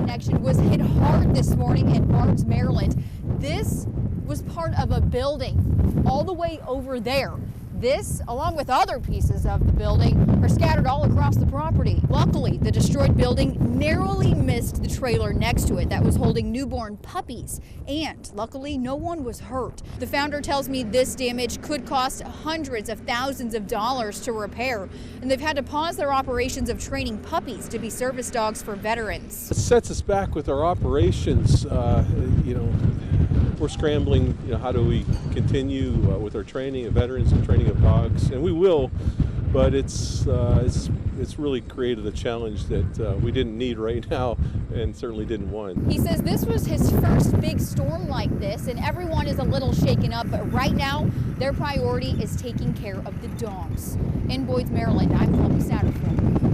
connection was hit hard this morning in Barnes, Maryland. This was part of a building all the way over there. This, along with other pieces of the building, are scattered all across the property. Luckily, the destroyed building narrowly missed the trailer next to it that was holding newborn puppies. And luckily, no one was hurt. The founder tells me this damage could cost hundreds of thousands of dollars to repair. And they've had to pause their operations of training puppies to be service dogs for veterans. It sets us back with our operations. We're scrambling, how do we continue with our training of veterans and training of dogs? And we will, but it's really created a challenge that we didn't need right now and certainly didn't want. He says this was his first big storm like this, and everyone is a little shaken up, but right now their priority is taking care of the dogs. In Boyd's, Maryland, I'm Chloe Satterfield.